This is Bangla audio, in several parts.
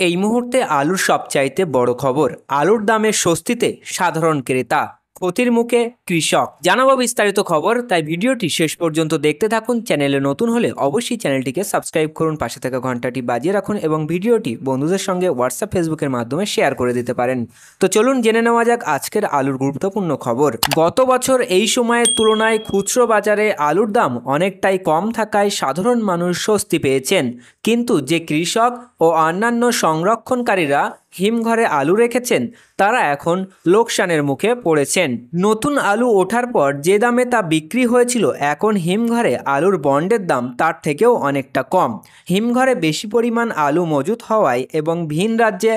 এই মুহূর্তে আলুর সবচাইতে বড় খবর, আলুর দামের স্বস্তিতে সাধারণ ক্রেতা, ক্ষতির মুখে কৃষক। জানাবো বিস্তারিত খবর, তাই ভিডিওটি শেষ পর্যন্ত দেখতে থাকুন। চ্যানেলে নতুন হলে অবশ্যই চ্যানেলটিকে সাবস্ক্রাইব করুন, পাশে থাকা ঘন্টাটি বাজিয়ে রাখুন এবং ভিডিওটি বন্ধুদের সঙ্গে হোয়াটসঅ্যাপ ফেসবুকের মাধ্যমে শেয়ার করে দিতে পারেন। তো চলুন জেনে নেওয়া যাক আজকের আলুর গুরুত্বপূর্ণ খবর। গত বছর এই সময়ের তুলনায় খুচরো বাজারে আলুর দাম অনেকটাই কম থাকায় সাধারণ মানুষ স্বস্তি পেয়েছেন, কিন্তু যে কৃষক ও অন্যান্য সংরক্ষণকারীরা হিমঘরে আলু রেখেছেন তারা এখন লোকসানের মুখে পড়েছেন। নতুন আলু ওঠার পর যে দামে তা বিক্রি হয়েছিল, এখন হিমঘরে আলুর বন্ডের দাম তার থেকেও অনেকটা কম। হিমঘরে বেশি পরিমাণ আলু মজুত হওয়ায় এবং ভিন রাজ্যে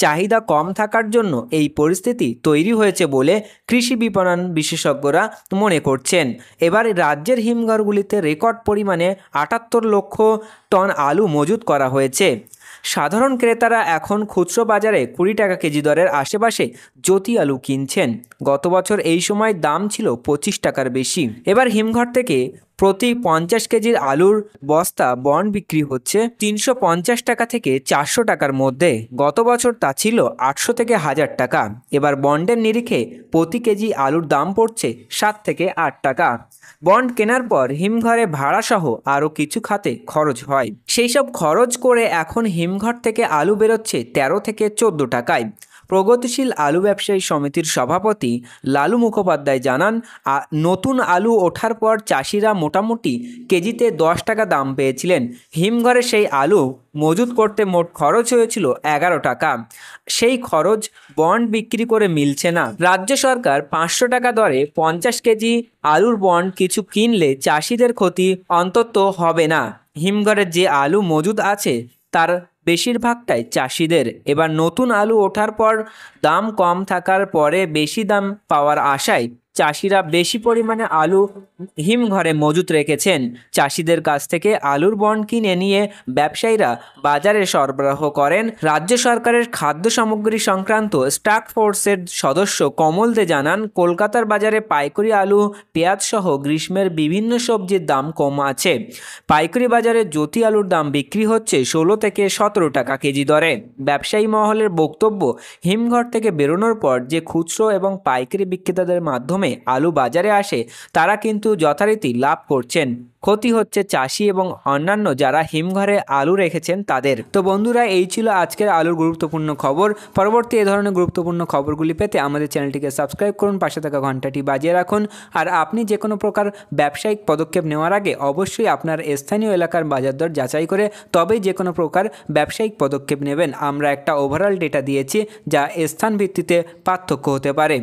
চাহিদা কম থাকার জন্য এই পরিস্থিতি তৈরি হয়েছে বলে কৃষি বিপণন বিশেষজ্ঞরা মনে করছেন। এবার রাজ্যের হিমঘরগুলিতে রেকর্ড পরিমাণে ৭৮ লক্ষ টন আলু মজুত করা হয়েছে। সাধারণ ক্রেতারা এখন খুচরো বাজারে ২০ টাকা কেজি দরের আশেপাশে জ্যোতি আলু কিনছেন। গত বছর এই সময় দাম ছিল ২৫ টাকার বেশি। এবার হিমঘর থেকে প্রতি ৫০ কেজির আলুর বস্তা বন্ড বিক্রি হচ্ছে ৩৫০ টাকা থেকে ৪০০ টাকার মধ্যে। গত বছর তা ছিল ৮০০ থেকে ১০০০ টাকা। এবার বন্ডের নিরিখে প্রতি কেজি আলুর দাম পড়ছে ৭ থেকে ৮ টাকা। বন্ড কেনার পর হিমঘরে ভাড়াসহ আরও কিছু খাতে খরচ হয়, সেই সব খরচ করে এখন হিমঘর থেকে আলু বেরোচ্ছে ১৩ থেকে ১৪ টাকায়। প্রগতিশীল আলু ব্যবসায়ী সমিতির সভাপতি লালু মুখোপাধ্যায় জানান, নতুন আলু ওঠার পর চাষিরা মোটামুটি কেজিতে ১০ টাকা দাম পেয়েছিলেন। হিমঘরে সেই আলু মজুত করতে মোট খরচ হয়েছিল ১১ টাকা। সেই খরচ বন্ড বিক্রি করে মিলছে না। রাজ্য সরকার ৫০০ টাকা দরে ৫০ কেজি আলুর বন্ড কিছু কিনলে চাষিদের ক্ষতি অন্তত হবে না। হিমঘরে যে আলু মজুদ আছে তার বেশিরভাগটাই চাষিদের। এবার নতুন আলু ওঠার পর দাম কম থাকার পরে বেশি দাম পাওয়ার আশায় চাষিরা বেশি পরিমাণে আলু হিমঘরে মজুত রেখেছেন। চাষিদের কাছ থেকে আলুর বন্ড কিনে নিয়ে ব্যবসায়ীরা বাজারে সরবরাহ করেন। রাজ্য সরকারের খাদ্য সামগ্রী সংক্রান্ত টাস্ক ফোর্সের সদস্য কমল দে জানান, কলকাতার বাজারে পাইকারি আলু, পেঁয়াজ সহ গ্রীষ্মের বিভিন্ন সবজির দাম কম আছে। পাইকারি বাজারে জ্যোতি আলুর দাম বিক্রি হচ্ছে ১৬ থেকে ১৭ টাকা কেজি দরে। ব্যবসায়ী মহলের বক্তব্য, হিমঘর থেকে বেরোনোর পর যে খুচরো এবং পাইকারি বিক্রেতাদের মাধ্যমে আলু বাজারে আসে তারা কিন্তু যথারীতি লাভ করছেন, ক্ষতি হচ্ছে চাষি এবং অন্যান্য যারা হিমঘরে আলু রেখেছেন তাদের। তো বন্ধুরা, এই ছিল আজকের আলুর গুরুত্বপূর্ণ খবর। পরবর্তী এই ধরনের গুরুত্বপূর্ণ খবরগুলি পেতে আমাদের চ্যানেলটিকে সাবস্ক্রাইব করুন, পাশে থাকা ঘন্টাটি বাজিয়ে রাখুন। আর আপনি যে কোনো প্রকার ব্যবসায়িক পদক্ষেপ নেওয়ার আগে অবশ্যই আপনার স্থানীয় এলাকার বাজার দর যাচাই করে তবেই যে কোনো প্রকার ব্যবসায়িক পদক্ষেপ নেবেন। আমরা একটা ওভারঅল ডেটা দিয়েছি যা স্থান ভিত্তিতে পার্থক্য হতে পারে।